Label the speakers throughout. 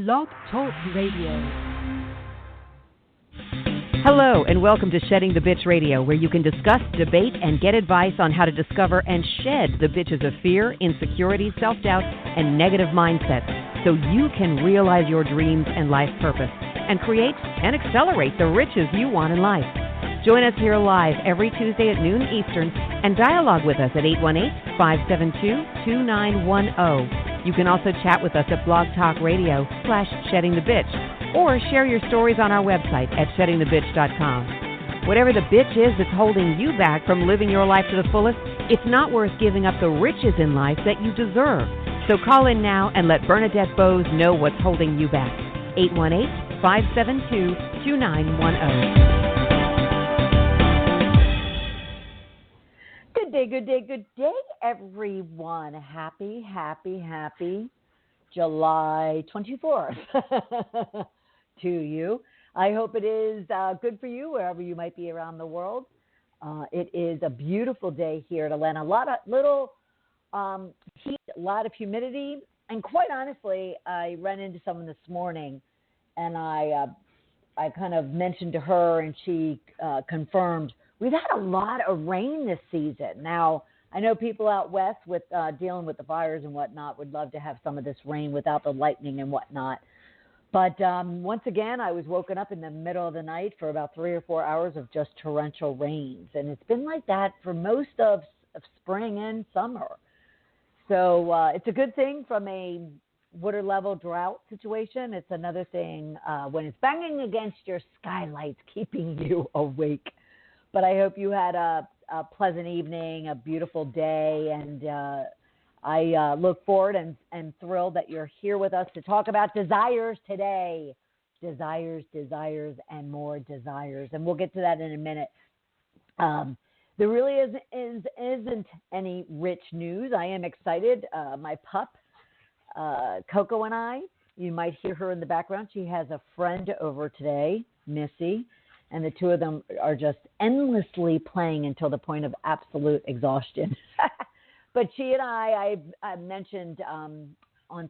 Speaker 1: Blog Talk Radio.
Speaker 2: Hello, and welcome to Shedding the Bitch Radio, where you can discuss, debate, and get advice on how to discover and shed the bitches of fear, insecurity, self-doubt, and negative mindsets so you can realize your dreams and life purpose and create and accelerate the riches you want in life. Join us here live every Tuesday at noon Eastern and dialogue with us at 818-572-2910. You can also chat with us at Blog Talk Radio /SheddingTheBitch or share your stories on our website at sheddingthebitch.com. Whatever the bitch is that's holding you back from living your life to the fullest, it's not worth giving up the riches in life that you deserve. So call in now and let Bernadette Boas know what's holding you back. 818-572-2910. Good day, everyone. Happy July 24th to you. I hope it is good for you wherever you might be around the world. It is a beautiful day here in Atlanta. A lot of heat, a lot of humidity, and quite honestly, I ran into someone this morning, and I kind of mentioned to her, and she confirmed we've had a lot of rain this season. Now, I know people out west with dealing with the fires and whatnot would love to have some of this rain without the lightning and whatnot. But once again, I was woken up in the middle of the night for about 3 or 4 hours of just torrential rains. And it's been like that for most of spring and summer. So it's a good thing from a water level drought situation. It's another thing when it's banging against your skylights, keeping you awake. But I hope you had a pleasant evening, a beautiful day, and I look forward and thrilled that you're here with us to talk about desires today. Desires, and more desires. And we'll get to that in a minute. There really isn't any rich news. I am excited. My pup, Coco, and I, you might hear her in the background. She has a friend over today, Missy. And the two of them are just endlessly playing until the point of absolute exhaustion. But she and I've mentioned on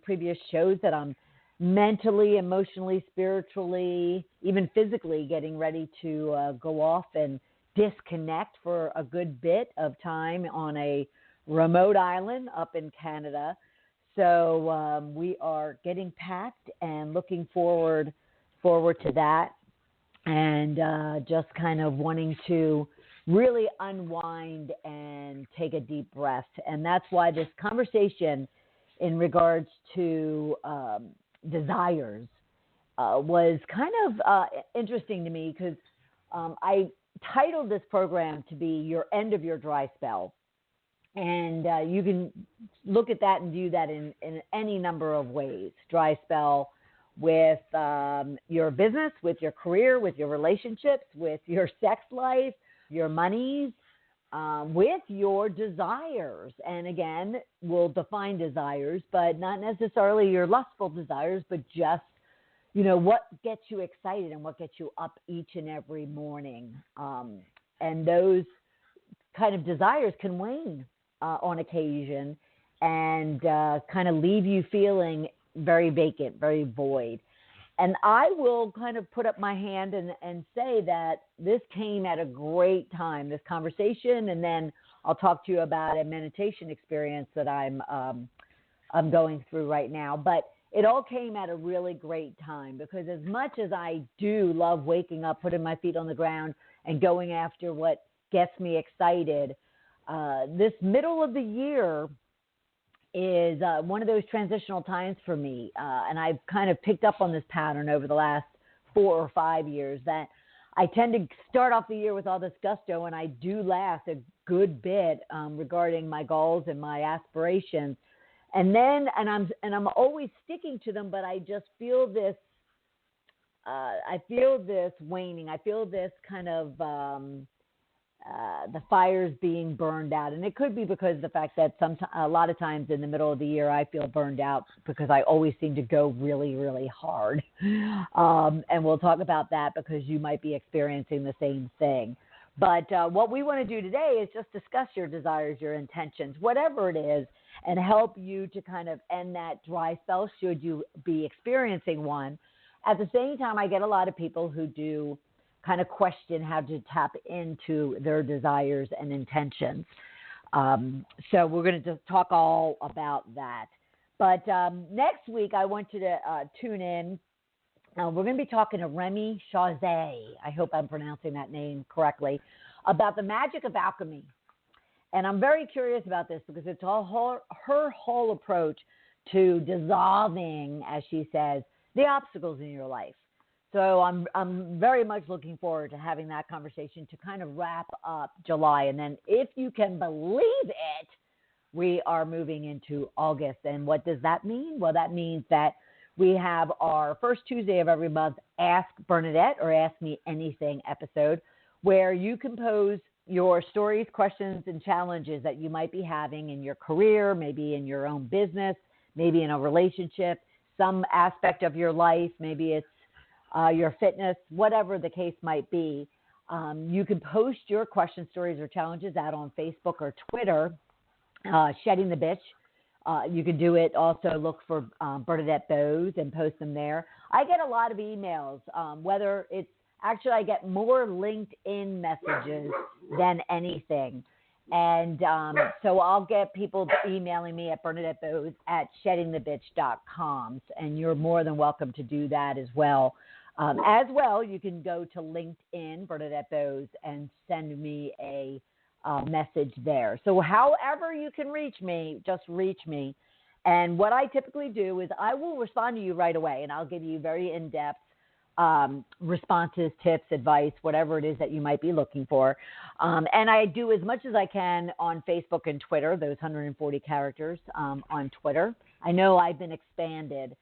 Speaker 2: previous shows that I'm mentally, emotionally, spiritually, even physically getting ready to go off and disconnect for a good bit of time on a remote island up in Canada. So we are getting packed and looking forward to that. And just kind of wanting to really unwind and take a deep breath. And that's why this conversation in regards to desires was kind of interesting to me because I titled this program to be Your End of Your Dry Spell. And you can look at that and view that in any number of ways. Dry spell with your business, with your career, with your relationships, with your sex life, your monies, with your desires. And again, we'll define desires, but not necessarily your lustful desires, but just, what gets you excited and what gets you up each and every morning. And those kind of desires can wane on occasion and kind of leave you feeling very vacant, very void. And I will kind of put up my hand and say that this came at a great time, this conversation, and then I'll talk to you about a meditation experience that I'm going through right now. But it all came at a really great time because as much as I do love waking up, putting my feet on the ground, and going after what gets me excited, this middle of the year is one of those transitional times for me. And I've kind of picked up on this pattern over the last 4 or 5 years that I tend to start off the year with all this gusto, and I do last a good bit regarding my goals and my aspirations. And then, I'm always sticking to them, but I just feel this, waning. I feel this kind of, the fires being burned out. And it could be because of the fact that a lot of times in the middle of the year, I feel burned out because I always seem to go really, really hard. And we'll talk about that because you might be experiencing the same thing. But what we want to do today is just discuss your desires, your intentions, whatever it is. and help you to kind of end that dry spell should you be experiencing one. At the same time, I get a lot of people who do kind of question how to tap into their desires and intentions. So we're going to just talk all about that. But next week, I want you to tune in. We're going to be talking to Remy Chazet. I hope I'm pronouncing that name correctly, about the magic of alchemy. And I'm very curious about this because it's all her whole approach to dissolving, as she says, the obstacles in your life. So I'm very much looking forward to having that conversation to kind of wrap up July. And then if you can believe it, we are moving into August. And what does that mean? Well, that means that we have our first Tuesday of every month, Ask Bernadette or Ask Me Anything episode, where you can pose your stories, questions, and challenges that you might be having in your career, maybe in your own business, maybe in a relationship, some aspect of your life, maybe it's your fitness, whatever the case might be. You can post your questions, stories, or challenges out on Facebook or Twitter, Shedding the Bitch. You can do it also, look for Bernadette Boas and post them there. I get a lot of emails, whether it's actually I get more LinkedIn messages than anything. And so I'll get people emailing me at Bernadette Boas at sheddingthebitch.com. And you're more than welcome to do that as well. As well, you can go to LinkedIn, Bernadette Boas, and send me a message there. So however you can reach me, just reach me. And what I typically do is I will respond to you right away, and I'll give you very in-depth responses, tips, advice, whatever it is that you might be looking for. And I do as much as I can on Facebook and Twitter, those 140 characters on Twitter. I know I've been expanded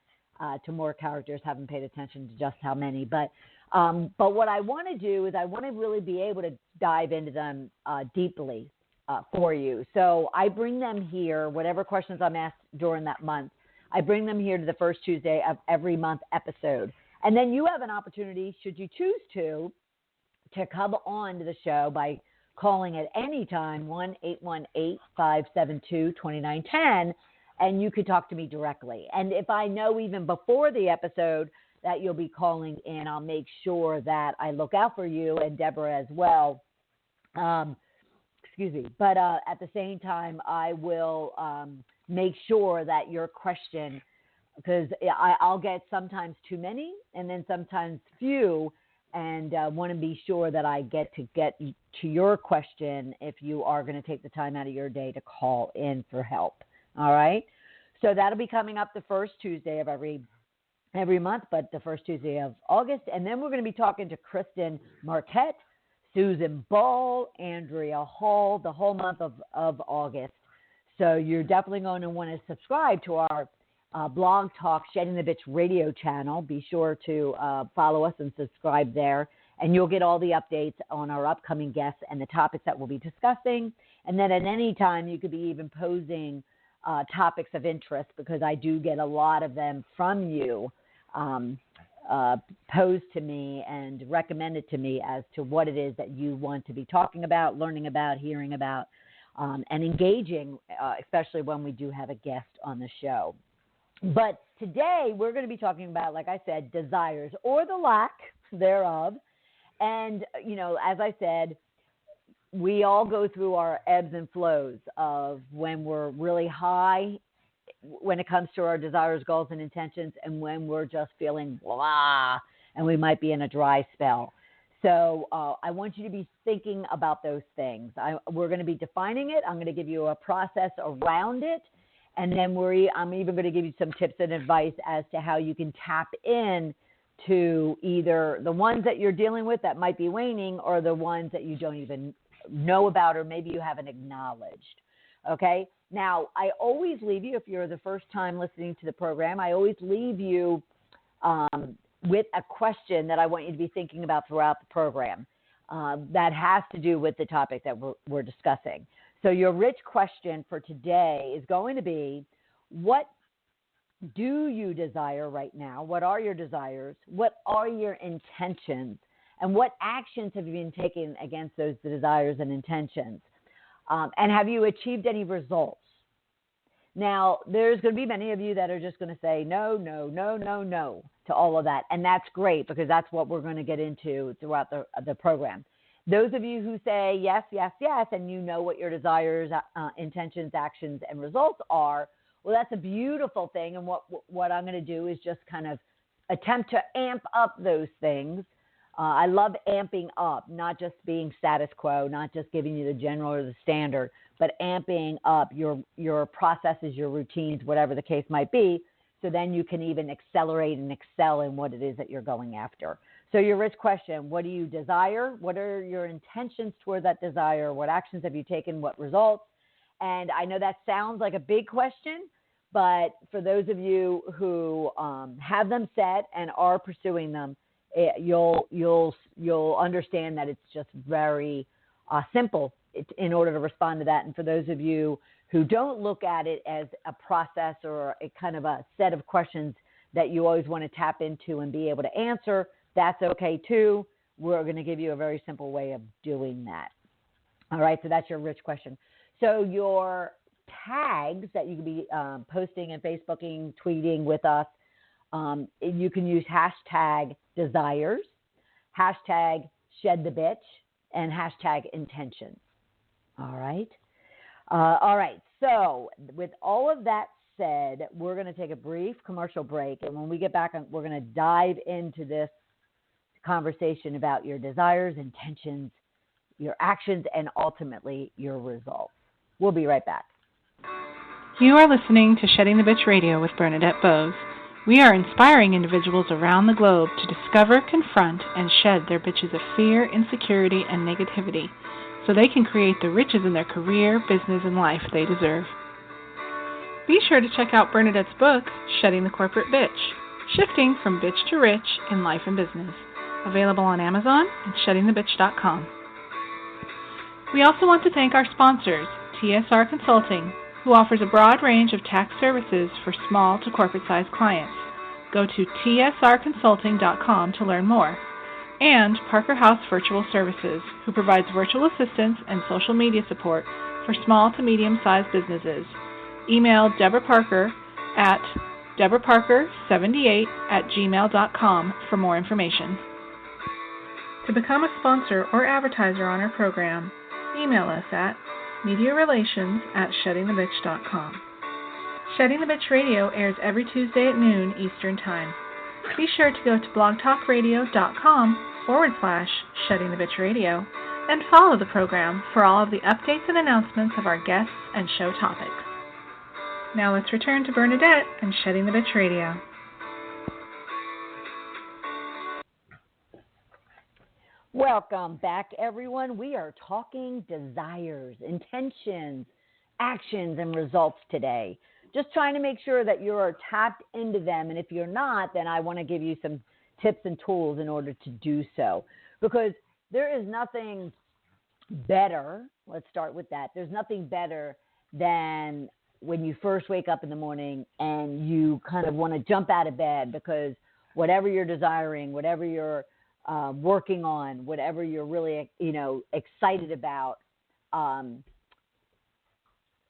Speaker 2: to more characters, haven't paid attention to just how many. But what I want to do is I want to really be able to dive into them deeply for you. So I bring them here, whatever questions I'm asked during that month, I bring them here to the first Tuesday of every month episode. And then you have an opportunity, should you choose to come on to the show by calling at any time, 1-818-572-2910, and you could talk to me directly. And if I know even before the episode that you'll be calling in, I'll make sure that I look out for you and Deborah as well. Excuse me. But at the same time, I will make sure that your question, because I'll get sometimes too many and then sometimes few, and want to be sure that I get to your question if you are going to take the time out of your day to call in for help. All right? So that'll be coming up the first Tuesday of every month, but the first Tuesday of August. And then we're going to be talking to Kristen Marquette, Susan Ball, Andrea Hall, the whole month of August. So you're definitely going to want to subscribe to our Blog Talk Shedding the Bitch radio channel. Be sure to follow us and subscribe there, and you'll get all the updates on our upcoming guests and the topics that we'll be discussing. And then at any time, you could be even posing topics of interest, because I do get a lot of them from you posed to me and recommended to me as to what it is that you want to be talking about, learning about, hearing about, and engaging, especially when we do have a guest on the show. But today we're going to be talking about, like I said, desires or the lack thereof. And, you know, as I said, we all go through our ebbs and flows of when we're really high when it comes to our desires, goals, and intentions, and when we're just feeling blah, and we might be in a dry spell. So I want you to be thinking about those things. We're going to be defining it. I'm going to give you a process around it. And then I'm even going to give you some tips and advice as to how you can tap in to either the ones that you're dealing with that might be waning, or the ones that you don't even know about, or maybe you haven't acknowledged. Okay? Now, I always leave you, if you're the first time listening to the program, I always leave you with a question that I want you to be thinking about throughout the program that has to do with the topic that we're discussing. So your rich question for today is going to be, what do you desire right now? What are your desires? What are your intentions? And what actions have you been taking against those desires and intentions? And have you achieved any results? Now, there's going to be many of you that are just going to say no, no, no, no, no to all of that. And that's great because that's what we're going to get into throughout the program. Those of you who say yes, yes, yes, and you know what your desires, intentions, actions, and results are, well, that's a beautiful thing. And what I'm going to do is just kind of attempt to amp up those things. I love amping up, not just being status quo, not just giving you the general or the standard, but amping up your processes, your routines, whatever the case might be, so then you can even accelerate and excel in what it is that you're going after. So your rich question, what do you desire? What are your intentions toward that desire? What actions have you taken? What results? And I know that sounds like a big question, but for those of you who have them set and are pursuing them, you'll understand that it's just very simple in order to respond to that. And for those of you who don't look at it as a process or a kind of a set of questions that you always want to tap into and be able to answer, that's okay too. We're going to give you a very simple way of doing that. All right, so that's your rich question. So your tags that you can be posting and Facebooking, tweeting with us, you can use hashtag desires, hashtag shed the bitch, and hashtag intentions. All right. All right. So with all of that said, we're going to take a brief commercial break. And when we get back, we're going to dive into this conversation about your desires, intentions, your actions, and ultimately your results. We'll be right back.
Speaker 3: You are listening to Shedding the Bitch Radio with Bernadette Boas. We are inspiring individuals around the globe to discover, confront, and shed their bitches of fear, insecurity, and negativity so they can create the riches in their career, business, and life they deserve. Be sure to check out Bernadette's book, Shedding the Corporate Bitch, Shifting from Bitch to Rich in Life and Business, available on Amazon and sheddingthebitch.com. We also want to thank our sponsors, TSR Consulting, who offers a broad range of tax services for small to corporate-sized clients. Go to tsrconsulting.com to learn more. And Parker House Virtual Services, who provides virtual assistance and social media support for small to medium-sized businesses. Email Deborah Parker at deborahparker78@gmail.com for more information. To become a sponsor or advertiser on our program, email us at mediarelations@sheddingthebitch.com. Shedding the Bitch Radio airs every Tuesday at noon Eastern Time. Be sure to go to blogtalkradio.com/Shedding the Bitch Radio and follow the program for all of the updates and announcements of our guests and show topics. Now let's return to Bernadette and Shedding the Bitch Radio.
Speaker 2: Welcome back, everyone. We are talking desires, intentions, actions, and results today. Just trying to make sure that you're tapped into them. And if you're not, then I want to give you some tips and tools in order to do so. Because there is nothing better, let's start with that. There's nothing better than when you first wake up in the morning and you kind of want to jump out of bed because whatever you're desiring, whatever you're working on, whatever you're really, excited about,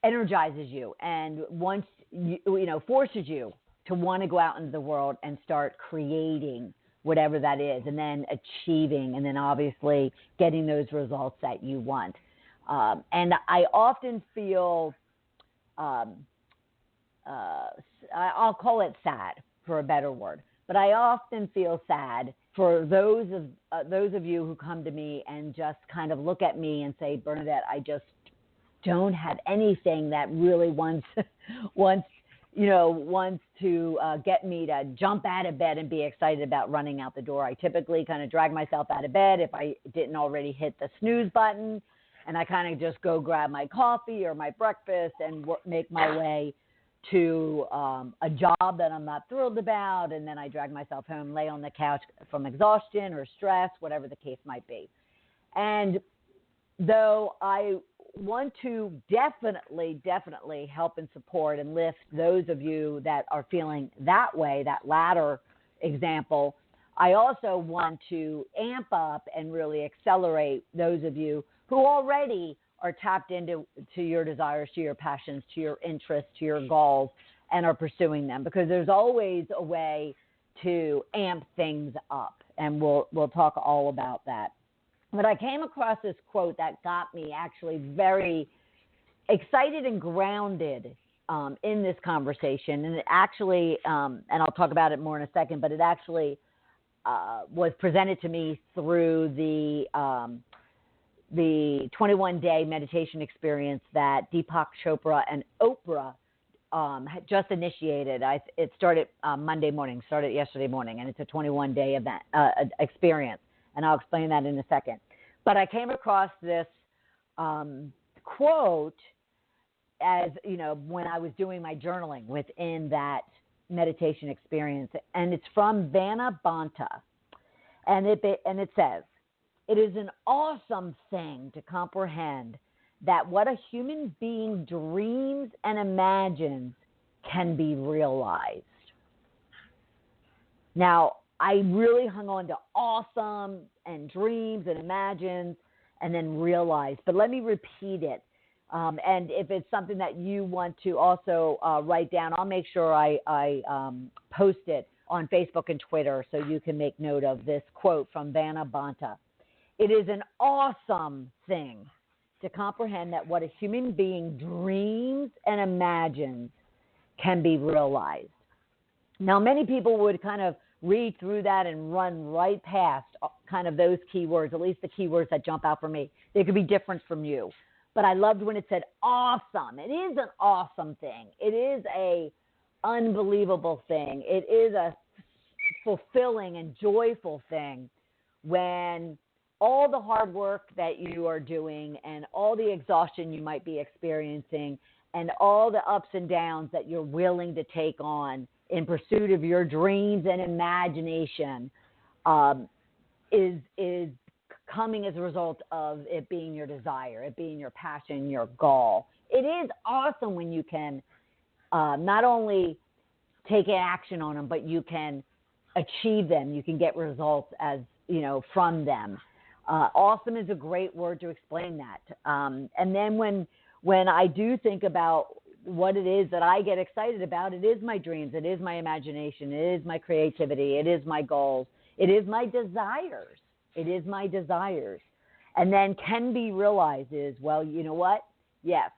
Speaker 2: energizes you and once forces you to want to go out into the world and start creating whatever that is, and then achieving, and then obviously getting those results that you want. And I often feel, I'll call it sad for a better word, but I often feel sad for those of you who come to me and just kind of look at me and say, Bernadette, I just don't have anything that really wants to get me to jump out of bed and be excited about running out the door. I typically kind of drag myself out of bed if I didn't already hit the snooze button, and I kind of just go grab my coffee or my breakfast and make my way to a job that I'm not thrilled about, and then I drag myself home, lay on the couch from exhaustion or stress, whatever the case might be. And though I want to definitely help and support and lift those of you that are feeling that way, that latter example, I also want to amp up and really accelerate those of you who already are tapped into your desires, to your passions, to your interests, to your goals, and are pursuing them, because there's always a way to amp things up, and we'll talk all about that. But I came across this quote that got me actually very excited and grounded in this conversation, and it actually, and I'll talk about it more in a second, but it actually was presented to me through the 21-day meditation experience that Deepak Chopra and Oprah had just initiated. It started Monday morning, started yesterday morning, and it's a 21-day event experience, and I'll explain that in a second. But I came across this quote as, when I was doing my journaling within that meditation experience, and it's from Vanna Banta, and it says, "It is an awesome thing to comprehend that what a human being dreams and imagines can be realized." Now, I really hung on to awesome and dreams and imagines and then realized, but let me repeat it. And if it's something that you want to also write down, I'll make sure I post it on Facebook and Twitter so you can make note of this quote from Vanna Banta. "It is an awesome thing to comprehend that what a human being dreams and imagines can be realized." Now, many people would kind of read through that and run right past kind of those keywords, at least the keywords that jump out for me. They could be different from you. But I loved when it said awesome. It is an awesome thing. It is a unbelievable thing. It is a fulfilling and joyful thing when all the hard work that you are doing and all the exhaustion you might be experiencing and all the ups and downs that you're willing to take on in pursuit of your dreams and imagination is coming as a result of it being your desire, it being your passion, your goal. It is awesome when you can not only take action on them, but you can achieve them. You can get results from them. Awesome is a great word to explain that. And then when I do think about what it is that I get excited about, it is my dreams, it is my imagination, it is my creativity, it is my goals, it is my desires. It is my desires. And then can be realized is, well, you know what? Yes.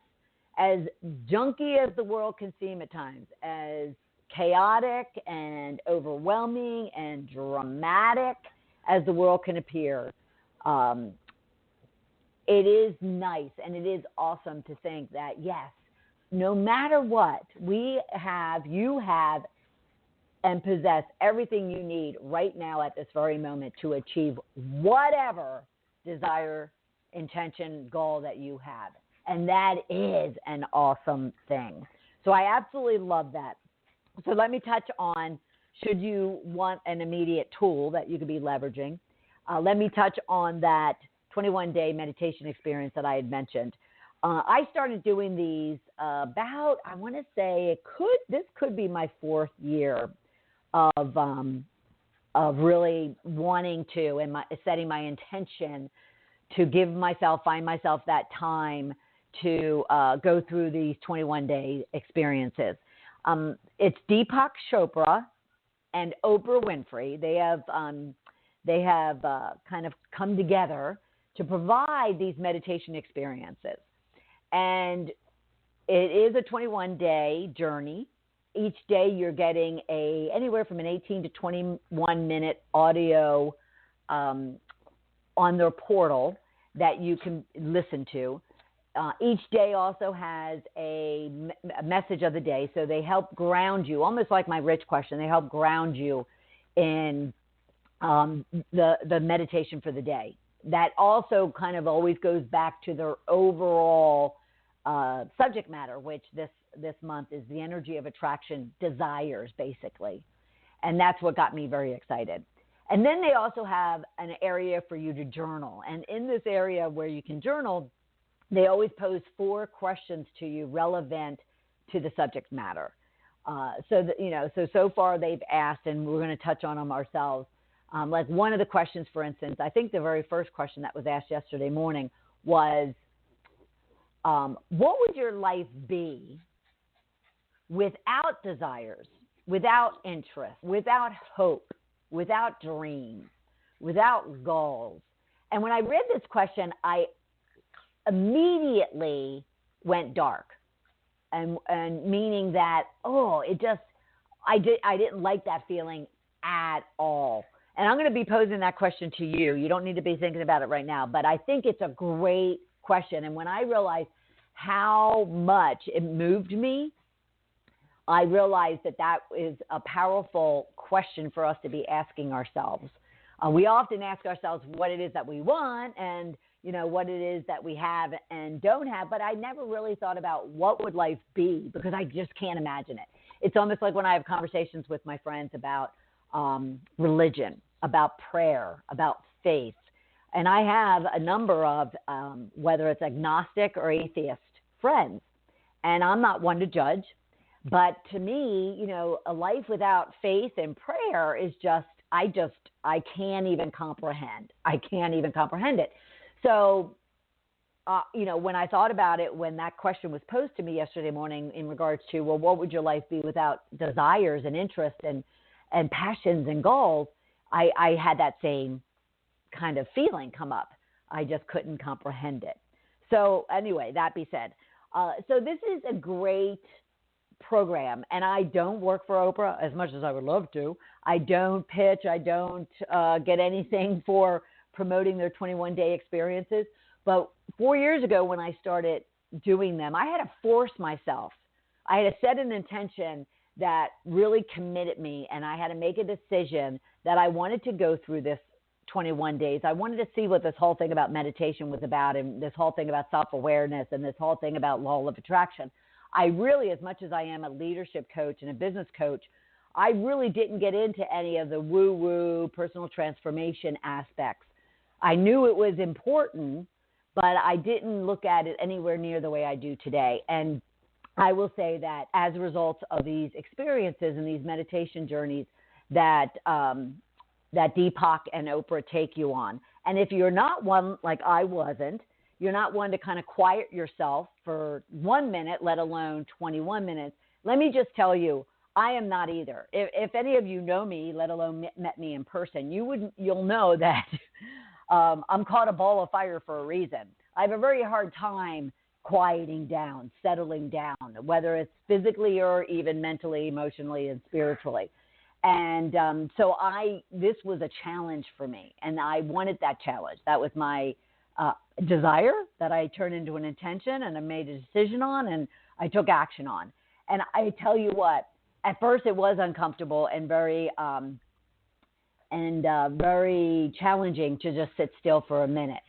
Speaker 2: As junky as the world can seem at times, as chaotic and overwhelming and dramatic as the world can appear, it is nice and it is awesome to think that, yes, no matter what, you have and possess everything you need right now at this very moment to achieve whatever desire, intention, goal that you have. And that is an awesome thing. So I absolutely love that. So let me touch on, should you want an immediate tool that you could be leveraging, let me touch on that 21-day meditation experience that I had mentioned. I started doing these about, I want to say this could be my 4th year of really wanting to and setting my intention to find myself that time to go through these 21-day experiences. It's Deepak Chopra and Oprah Winfrey. They have kind of come together to provide these meditation experiences. And it is a 21-day journey. Each day you're getting anywhere from an 18 to 21 minute audio on their portal that you can listen to. Each day also has a message of the day, so they help ground you, almost like my rich question. They help ground you in the meditation for the day. That also kind of always goes back to their overall subject matter, which this month is the energy of attraction, desires, basically. And that's what got me very excited. And then they also have an area for you to journal. And in this area where you can journal, they always pose 4 questions to you relevant to the subject matter. So far they've asked, and we're going to touch on them ourselves. Like one of the questions, for instance, I think the very first question that was asked yesterday morning was, what would your life be without desires, without interest, without hope, without dreams, without goals? And when I read this question, I immediately went dark, and meaning that, I didn't like that feeling at all. And I'm going to be posing that question to you. You don't need to be thinking about it right now, but I think it's a great question. And when I realized how much it moved me, I realized that is a powerful question for us to be asking ourselves. We often ask ourselves what it is that we want and, what it is that we have and don't have, but I never really thought about what would life be, because I just can't imagine it. It's almost like when I have conversations with my friends about religion, about prayer, about faith. And I have a number of, whether it's agnostic or atheist friends, and I'm not one to judge, but to me, a life without faith and prayer is I can't even comprehend. I can't even comprehend it. So, when I thought about it, when that question was posed to me yesterday morning in regards to, well, what would your life be without desires and interests and passions and goals, I had that same kind of feeling come up. I just couldn't comprehend it. So anyway, that be said, so this is a great program, and I don't work for Oprah as much as I would love to. I don't pitch. I don't get anything for promoting their 21-day experiences. But 4 years ago when I started doing them, I had to force myself. I had to set an intention that really committed me, and I had to make a decision that I wanted to go through this 21 days. I wanted to see what this whole thing about meditation was about, and this whole thing about self-awareness, and this whole thing about law of attraction. I really, as much as I am a leadership coach and a business coach, I really didn't get into any of the woo-woo personal transformation aspects. I knew it was important, but I didn't look at it anywhere near the way I do today. And I will say that as a result of these experiences and these meditation journeys that Deepak and Oprah take you on, and if you're not one, like I wasn't, you're not one to kind of quiet yourself for 1 minute, let alone 21 minutes. Let me just tell you, I am not either. If any of you know me, let alone met me in person, you'll know that I'm called a ball of fire for a reason. I have a very hard time quieting down, settling down, whether it's physically or even mentally, emotionally, and spiritually. And so this was a challenge for me, and I wanted that challenge. That was my desire that I turned into an intention, and I made a decision on, and I took action on. And I tell you what, at first it was uncomfortable and very challenging to just sit still for a minute,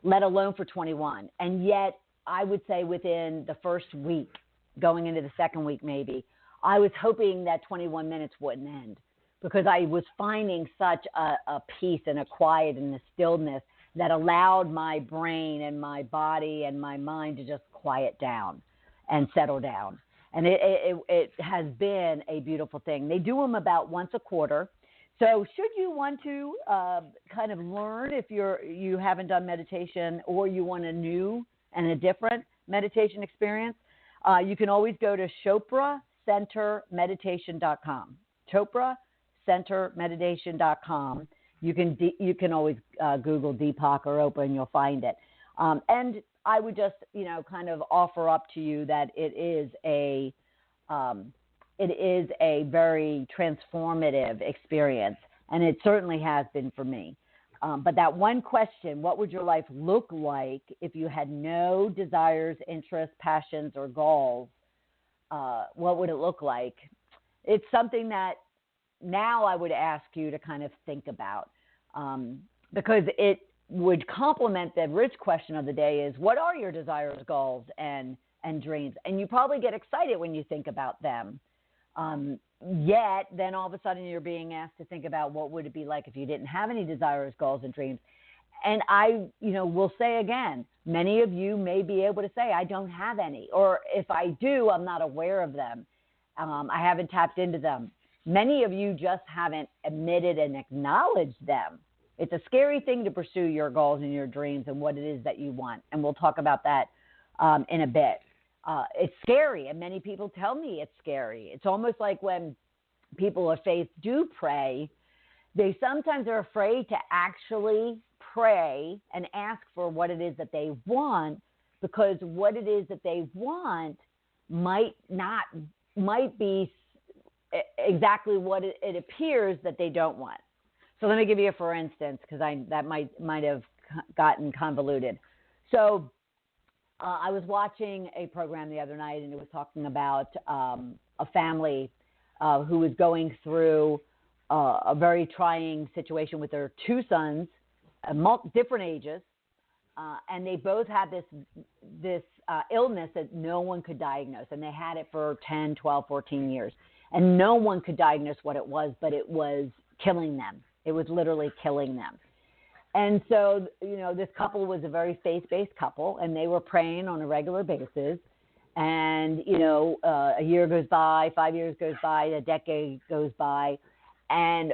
Speaker 2: let alone for 21. And yet I would say within the first week, going into the second week maybe, I was hoping that 21 minutes wouldn't end, because I was finding such a peace and a quiet and a stillness that allowed my brain and my body and my mind to just quiet down and settle down. And it has been a beautiful thing. They do them about once a quarter. So should you want to kind of learn, if you haven't done meditation, or you want a new and a different meditation experience, you can always go to chopracentermeditation.com. chopracentermeditation.com. You can always Google Deepak or Oprah and you'll find it. And I would just kind of offer up to you that it is a very transformative experience, and it certainly has been for me. But that one question, what would your life look like if you had no desires, interests, passions, or goals? What would it look like? It's something that now I would ask you to kind of think about, because it would complement the rich question of the day is, what are your desires, goals, and dreams? And you probably get excited when you think about them. Yet then all of a sudden you're being asked to think about what would it be like if you didn't have any desires, goals, and dreams. And I, will say again, many of you may be able to say, I don't have any, or if I do, I'm not aware of them. I haven't tapped into them. Many of you just haven't admitted and acknowledged them. It's a scary thing to pursue your goals and your dreams and what it is that you want. And we'll talk about that in a bit. It's scary, and many people tell me it's scary. It's almost like when people of faith do pray, they sometimes are afraid to actually pray and ask for what it is that they want, because what it is that they want might be exactly what it appears that they don't want. So let me give you a for instance, because that might have gotten convoluted. So I was watching a program the other night, and it was talking about a family who was going through a very trying situation with their two sons, different ages, and they both had this illness that no one could diagnose, and they had it for 10, 12, 14 years, and no one could diagnose what it was, but it was killing them. It was literally killing them. And so, this couple was a very faith-based couple, and they were praying on a regular basis. And, a year goes by, 5 years goes by, a decade goes by, and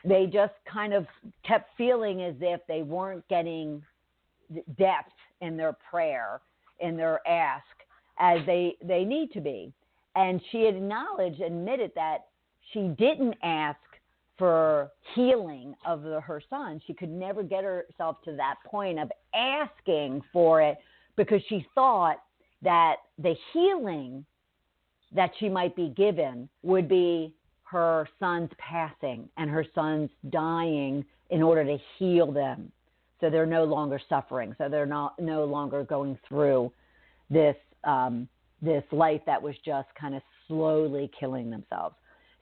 Speaker 2: they just kind of kept feeling as if they weren't getting depth in their prayer, in their ask, as they need to be. And she admitted that she didn't ask for healing of her son. She could never get herself to that point of asking for it, because she thought that the healing that she might be given would be her son's passing and her son's dying in order to heal them, so they're no longer suffering, so they're no longer going through this life that was just kind of slowly killing themselves.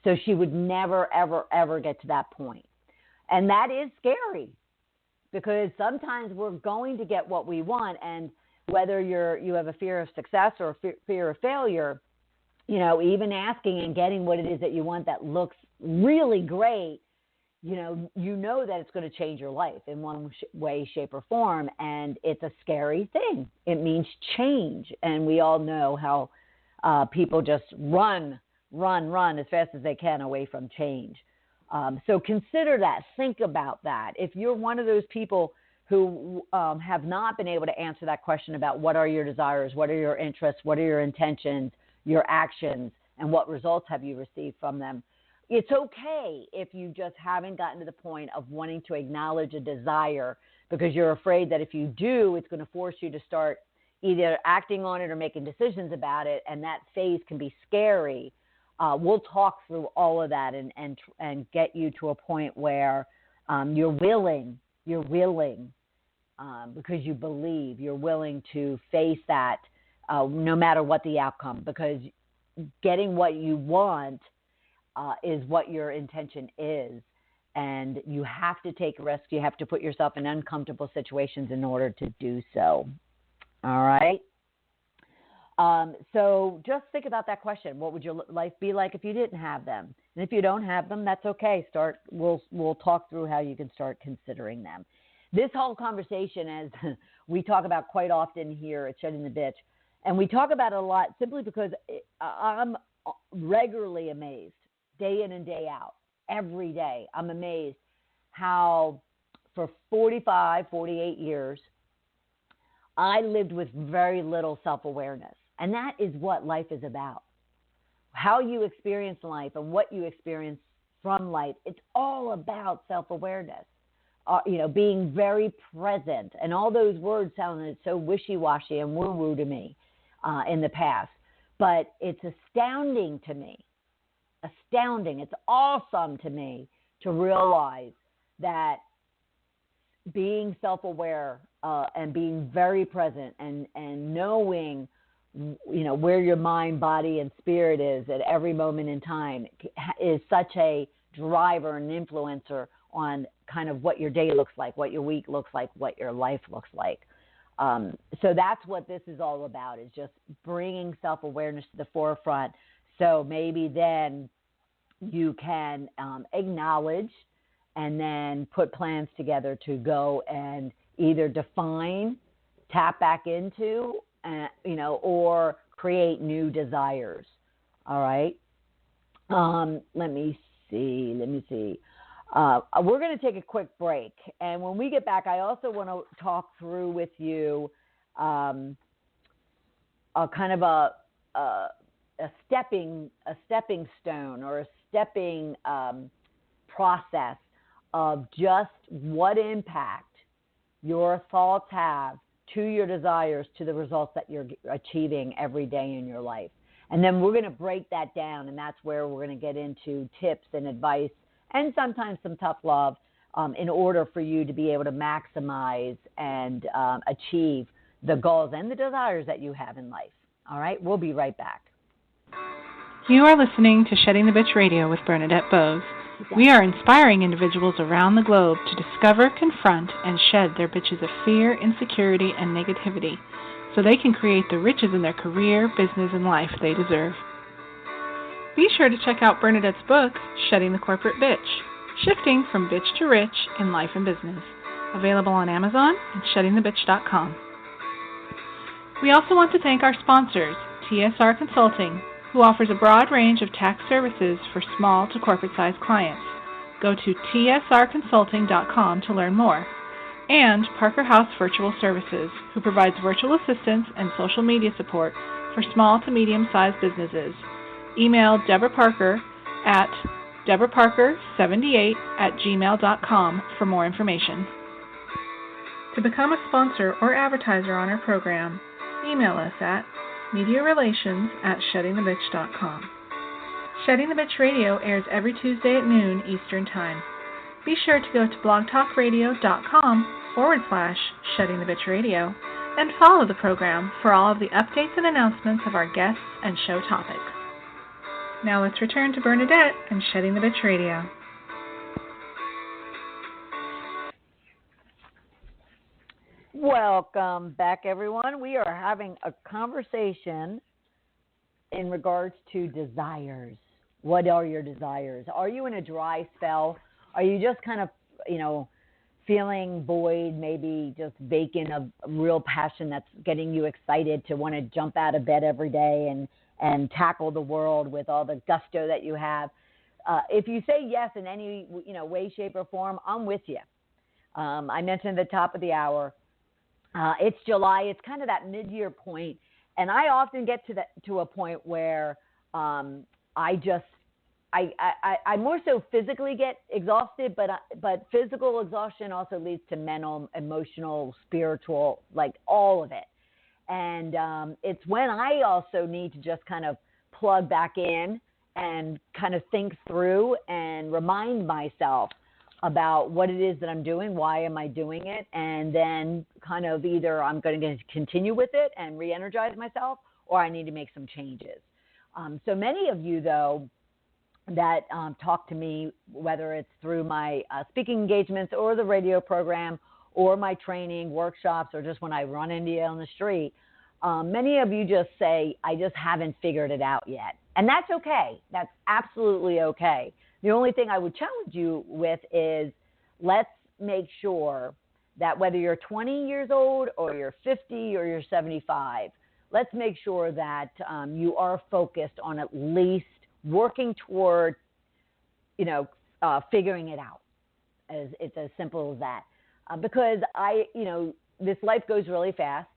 Speaker 2: So she would never, ever, ever get to that point. And that is scary, because sometimes we're going to get what we want. And whether you have a fear of success or a fear of failure, even asking and getting what it is that you want that looks really great, you know that it's going to change your life in one way, shape, or form. And it's a scary thing. It means change. And we all know how people just run as fast as they can away from change. So consider that. Think about that. If you're one of those people who have not been able to answer that question about what are your desires, what are your interests, what are your intentions, your actions, and what results have you received from them, it's okay if you just haven't gotten to the point of wanting to acknowledge a desire, because you're afraid that if you do, it's going to force you to start either acting on it or making decisions about it, and that phase can be scary. We'll talk through all of that and get you to a point where you're willing because you believe, you're willing to face that no matter what the outcome, because getting what you want is what your intention is. And you have to take risks. You have to put yourself in uncomfortable situations in order to do so. All right? So just think about that question. What would your life be like if you didn't have them? And if you don't have them, that's okay. We'll talk through how you can start considering them. This whole conversation, as we talk about quite often here at Shedding the Bitch, and we talk about it a lot simply because I'm regularly amazed, day in and day out, every day. I'm amazed how for 45, 48 years, I lived with very little self-awareness. And that is what life is about. How you experience life and what you experience from life, it's all about self-awareness. Being very present. And all those words sounded so wishy-washy and woo-woo to me in the past. But it's astounding to me. Astounding. It's awesome to me to realize that being self-aware and being very present and knowing where your mind, body, and spirit is at every moment in time is such a driver and influencer on kind of what your day looks like, what your week looks like, what your life looks like. So that's what this is all about, is just bringing self-awareness to the forefront. So maybe then you can acknowledge and then put plans together to go and either define, tap back into, or create new desires. All right. Let me see. We're going to take a quick break. And when we get back, I also want to talk through with you kind of a stepping stone or a stepping process of just what impact your thoughts have to your desires, to the results that you're achieving every day in your life. And then we're going to break that down, and that's where we're going to get into tips and advice and sometimes some tough love in order for you to be able to maximize and achieve the goals and the desires that you have in life. All right, we'll be right back.
Speaker 3: You are listening to Shedding the Bitch Radio with Bernadette Boas. We are inspiring individuals around the globe to discover, confront, and shed their bitches of fear, insecurity, and negativity so they can create the riches in their career, business, and life they deserve. Be sure to check out Bernadette's book, Shedding the Corporate Bitch, Shifting from Bitch to Rich in Life and Business, available on Amazon and sheddingthebitch.com. We also want to thank our sponsors, TSR Consulting, who offers a broad range of tax services for small to corporate-sized clients. Go to tsrconsulting.com to learn more. And Parker House Virtual Services, who provides virtual assistance and social media support for small to medium-sized businesses. Email Deborah Parker at deborahparker78@gmail.com for more information. To become a sponsor or advertiser on our program, email us at mediarelations@sheddingthebitch.com. Shedding the Bitch Radio airs every Tuesday at noon Eastern Time. Be sure to go to blogtalkradio.com/sheddingthebitchradio and follow the program for all of the updates and announcements of our guests and show topics. Now let's return to Bernadette and Shedding the Bitch Radio.
Speaker 2: Welcome back, everyone. We are having a conversation in regards to desires. What are your desires? Are you in a dry spell? Are you just kind of, feeling void, maybe just vacant of real passion that's getting you excited to want to jump out of bed every day and tackle the world with all the gusto that you have? If you say yes in any, way, shape, or form, I'm with you. I mentioned at the top of the hour, it's July. It's kind of that mid-year point, and I often get to a point where I more so physically get exhausted, but physical exhaustion also leads to mental, emotional, spiritual, like all of it. And it's when I also need to just kind of plug back in and kind of think through and remind myself about what it is that I'm doing, why am I doing it, and then kind of either I'm going to continue with it and re-energize myself, or I need to make some changes. So many of you, though, that talk to me, whether it's through my speaking engagements or the radio program or my training, workshops, or just when I run into you on the street, many of you just say, I just haven't figured it out yet. And that's okay. That's absolutely okay. The only thing I would challenge you with is let's make sure that whether you're 20 years old or you're 50 or you're 75, let's make sure that you are focused on at least working toward, figuring it out. It's as simple as that. Because this life goes really fast.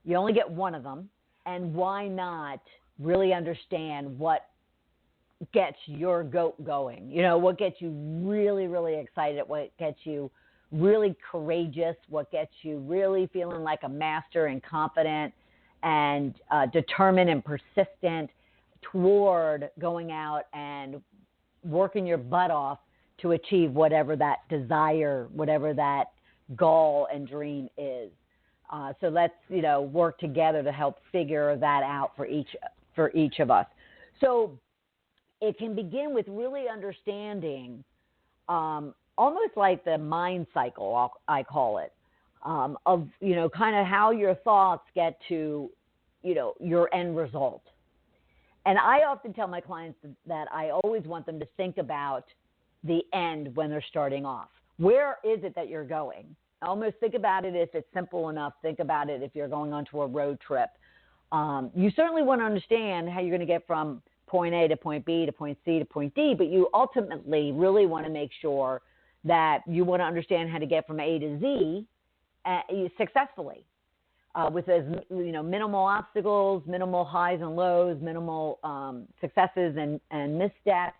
Speaker 2: You only get one of them. And why not really understand what gets your goat going? What gets you really, really excited, what gets you really courageous, what gets you really feeling like a master and confident and determined and persistent toward going out and working your butt off to achieve whatever that desire, whatever that goal and dream is. So let's, work together to help figure that out for each of us. So it can begin with really understanding, almost like the mind cycle, I call it, of, kind of how your thoughts get to, your end result. And I often tell my clients that I always want them to think about the end when they're starting off. Where is it that you're going? Almost think about it if it's simple enough. Think about it if you're going onto a road trip. You certainly want to understand how you're going to get from point A to point B to point C to point D, but you ultimately really want to make sure that you want to understand how to get from A to Z successfully. with as minimal obstacles, minimal highs and lows, minimal successes and missteps.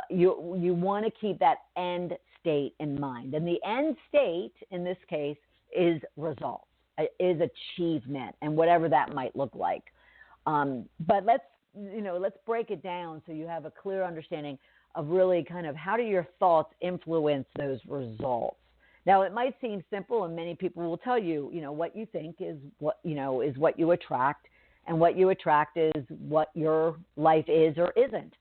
Speaker 2: You want to keep that end state in mind, and the end state in this case is results, is achievement, and whatever that might look like. But let's break it down so you have a clear understanding of really kind of how do your thoughts influence those results. Now, it might seem simple, and many people will tell you, what you think is what you attract, and what you attract is what your life is or isn't.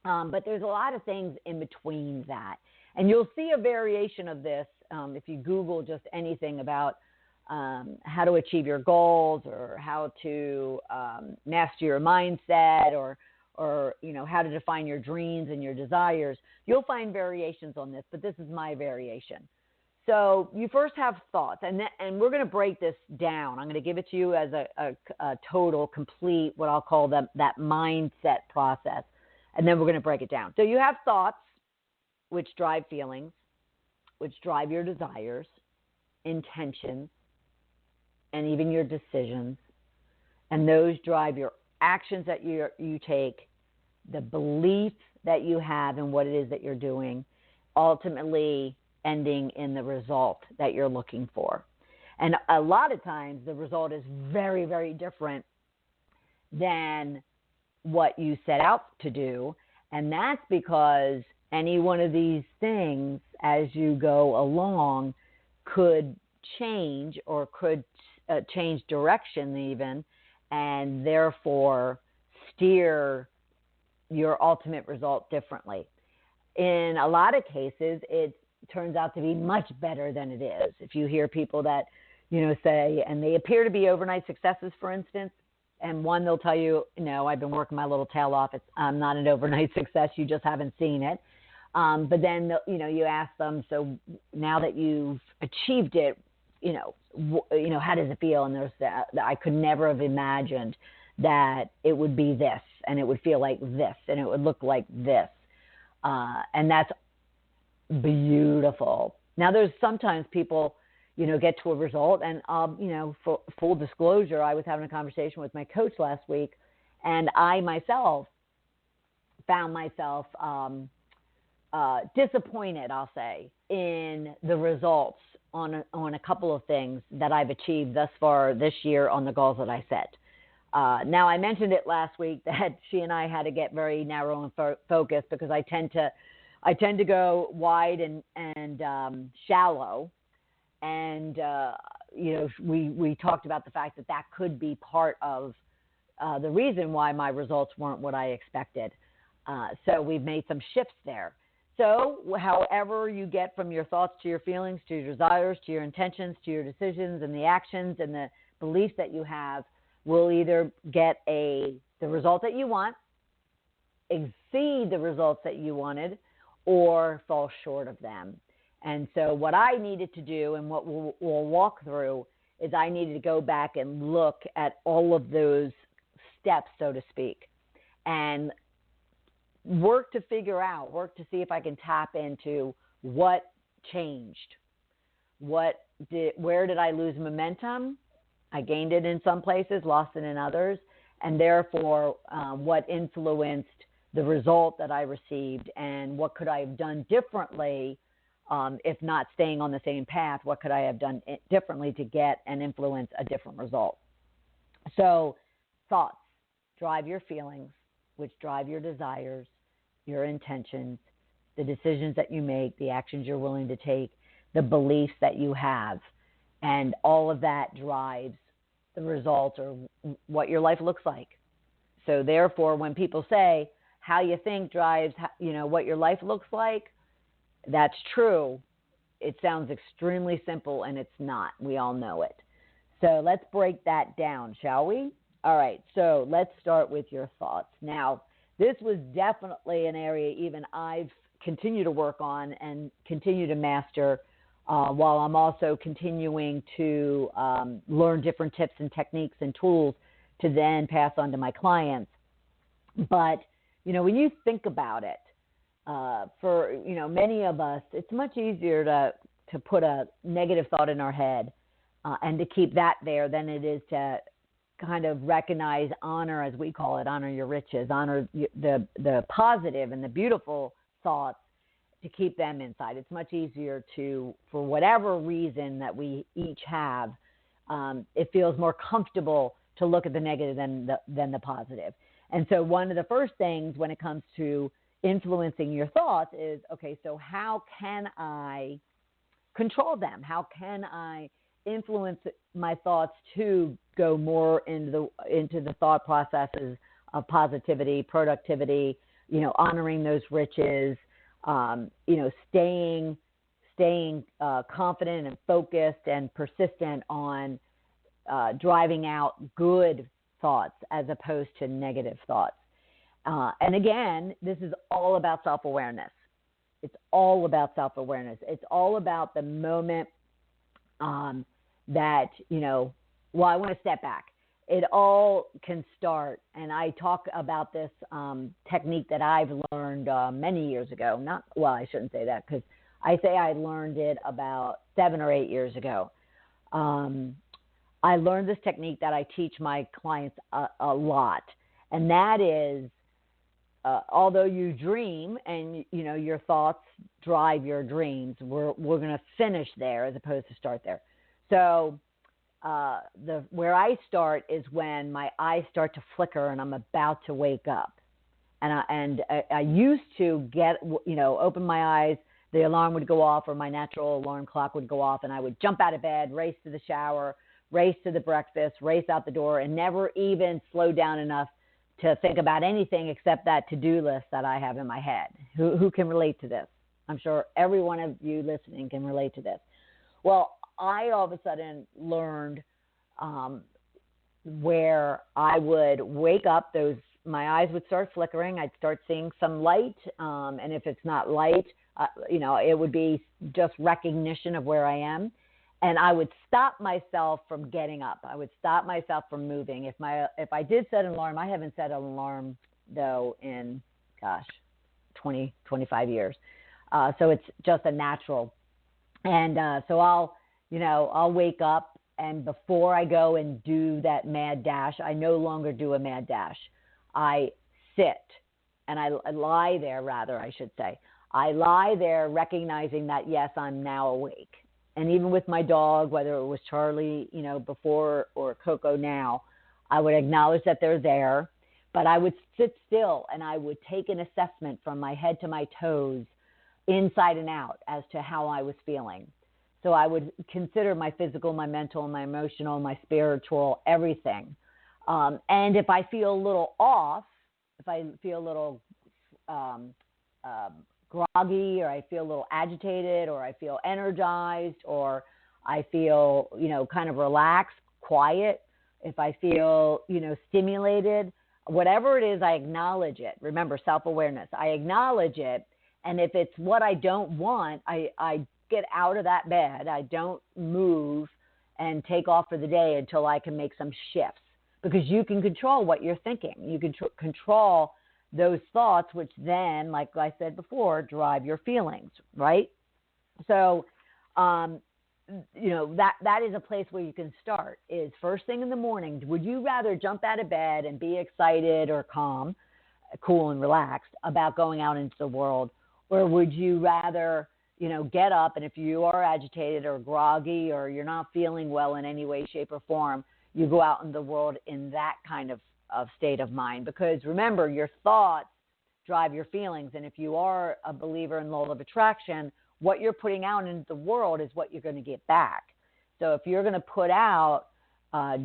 Speaker 2: But there's a lot of things in between that, and you'll see a variation of this if you Google just anything about how to achieve your goals, or how to master your mindset, or how to define your dreams and your desires. You'll find variations on this, but this is my variation. So you first have thoughts, and we're going to break this down. I'm going to give it to you as a total, complete, what I'll call that mindset process, and then we're going to break it down. So you have thoughts, which drive feelings, which drive your desires, intentions, and even your decisions, and those drive your actions that you take, the belief that you have in what it is that you're doing, ultimately ending in the result that you're looking for. And a lot of times the result is very, very different than what you set out to do, and that's because any one of these things as you go along could change, or could change direction even, and therefore steer your ultimate result differently. In a lot of cases, it turns out to be much better than it is. If you hear people that, say, and they appear to be overnight successes, for instance, and one, they'll tell you, I've been working my little tail off. I'm not an overnight success. You just haven't seen it. But then, you ask them, so now that you've achieved it, how does it feel? And there's that, I could never have imagined that it would be this, and it would feel like this, and it would look like this. And that's beautiful. Now, there's sometimes people, get to a result, and, for full disclosure, I was having a conversation with my coach last week, and I myself found myself disappointed, I'll say, in the results on a couple of things that I've achieved thus far this year on the goals that I set. Now, I mentioned it last week that she and I had to get very narrow and focused, because I tend to go wide and shallow, and we talked about the fact that could be part of the reason why my results weren't what I expected. So we've made some shifts there. So however you get from your thoughts to your feelings, to your desires, to your intentions, to your decisions, and the actions and the beliefs that you have, will either get the result that you want, exceed the results that you wanted, or fall short of them. And so what I needed to do, and what we'll walk through, is I needed to go back and look at all of those steps, so to speak, and work to see if I can tap into what changed. Where did I lose momentum? I gained it in some places, lost it in others, and therefore what influenced the result that I received, and what could I have done differently if not staying on the same path? What could I have done differently to get and influence a different result? So thoughts drive your feelings, which drive your desires, your intentions, the decisions that you make, the actions you're willing to take, the beliefs that you have, and all of that drives the result, or what your life looks like. So therefore, when people say how you think drives, what your life looks like, that's true. It sounds extremely simple, and it's not. We all know it. So let's break that down, shall we? All right, so let's start with your thoughts. Now, this was definitely an area even I've continued to work on and continue to master, while I'm also continuing to learn different tips and techniques and tools to then pass on to my clients. But, when you think about it, for, many of us, it's much easier to put a negative thought in our head and to keep that there than it is to kind of recognize, honor, as we call it, honor your riches, honor the positive and the beautiful thoughts, to keep them inside. It's much easier to, for whatever reason that we each have, it feels more comfortable to look at the negative than the positive. And so one of the first things when it comes to influencing your thoughts is, okay, so how can I control them? How can I influence my thoughts to go more into the thought processes of positivity, productivity, honoring those riches, staying confident and focused and persistent on driving out good thoughts as opposed to negative thoughts. And again, this is all about self-awareness. It's all about self-awareness. It's all about the moment that, I want to step back. It all can start, and I talk about this technique that I've learned many years ago. I shouldn't say that, because I say I learned it about 7 or 8 years ago. I learned this technique that I teach my clients a lot, and that is, although you dream and your thoughts drive your dreams, we're going to finish there as opposed to start there. So where I start is when my eyes start to flicker and I'm about to wake up, and I used to open my eyes, the alarm would go off, or my natural alarm clock would go off, and I would jump out of bed, race to the shower, race to the breakfast, race out the door, and never even slow down enough to think about anything except that to-do list that I have in my head. Who can relate to this? I'm sure every one of you listening can relate to this. Well, I all of a sudden learned where I would wake up, my eyes would start flickering, I'd start seeing some light, and if it's not light, it would be just recognition of where I am. And I would stop myself from getting up. I would stop myself from moving. If I did set an alarm, I haven't set an alarm, though, in, 20, 25 years. So it's just a natural. And so I'll wake up, and before I go and do that mad dash, I no longer do a mad dash. I sit, and I lie there, rather, I should say. I lie there recognizing that, yes, I'm now awake. And even with my dog, whether it was Charlie, before, or Coco now, I would acknowledge that they're there, but I would sit still and I would take an assessment from my head to my toes, inside and out, as to how I was feeling. So I would consider my physical, my mental, my emotional, my spiritual, everything. And if I feel a little off, if I feel a little groggy, or I feel a little agitated, or I feel energized, or I feel, kind of relaxed, quiet, if I feel, stimulated, whatever it is, I acknowledge it. Remember, self-awareness. I acknowledge it. And if it's what I don't want, I get out of that bed. I don't move and take off for the day until I can make some shifts, because you can control what you're thinking. You can control those thoughts, which then, like I said before, drive your feelings, right? So, that is a place where you can start, is first thing in the morning. Would you rather jump out of bed and be excited or calm, cool and relaxed about going out into the world? Or would you rather, get up, and if you are agitated or groggy, or you're not feeling well in any way, shape, or form, you go out in the world in that kind of state of mind? Because remember, your thoughts drive your feelings. And if you are a believer in law of attraction, what you're putting out into the world is what you're going to get back. So if you're going to put out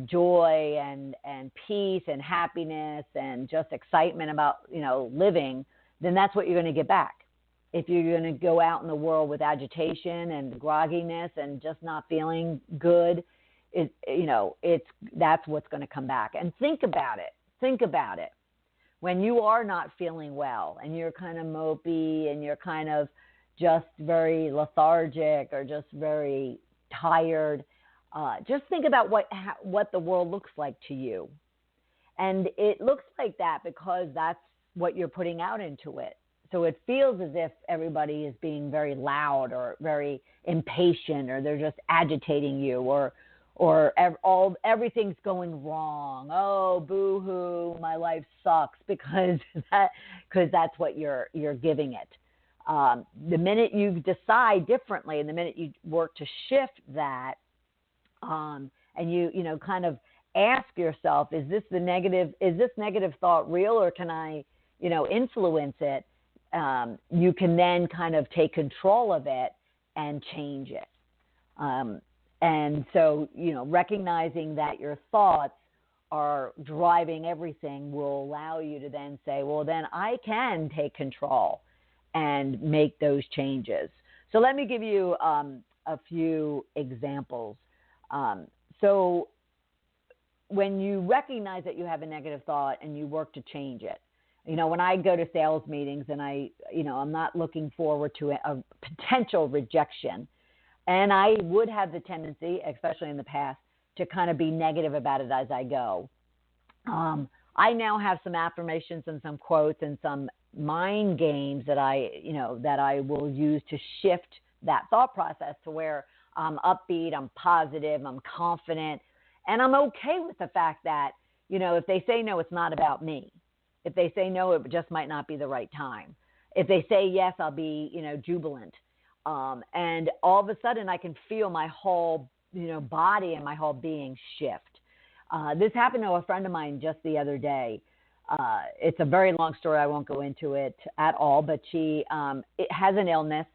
Speaker 2: joy and peace and happiness and just excitement about, living, then that's what you're going to get back. If you're going to go out in the world with agitation and grogginess and just not feeling good, that's what's going to come back. And think about it. When you are not feeling well and you're kind of mopey and you're kind of just very lethargic or just very tired, just think about what the world looks like to you. And it looks like that because that's what you're putting out into it. So it feels as if everybody is being very loud or very impatient, or they're just agitating you, or or everything's going wrong. Oh, boo-hoo, my life sucks, because that's what you're giving it. The minute you decide differently, and the minute you work to shift that, and you kind of ask yourself, is this negative thought real, or can I influence it? You can then kind of take control of it and change it. And so, recognizing that your thoughts are driving everything will allow you to then say, well, then I can take control and make those changes. So let me give you a few examples. So when you recognize that you have a negative thought and you work to change it, when I go to sales meetings and I'm not looking forward to a potential rejection, and I would have the tendency, especially in the past, to kind of be negative about it as I go. I now have some affirmations and some quotes and some mind games that I will use to shift that thought process to where I'm upbeat, I'm positive, I'm confident, and I'm okay with the fact that, if they say no, it's not about me. If they say no, it just might not be the right time. If they say yes, I'll be, jubilant. And all of a sudden I can feel my whole, body and my whole being shift. This happened to a friend of mine just the other day. It's a very long story. I won't go into it at all, but she has an illness,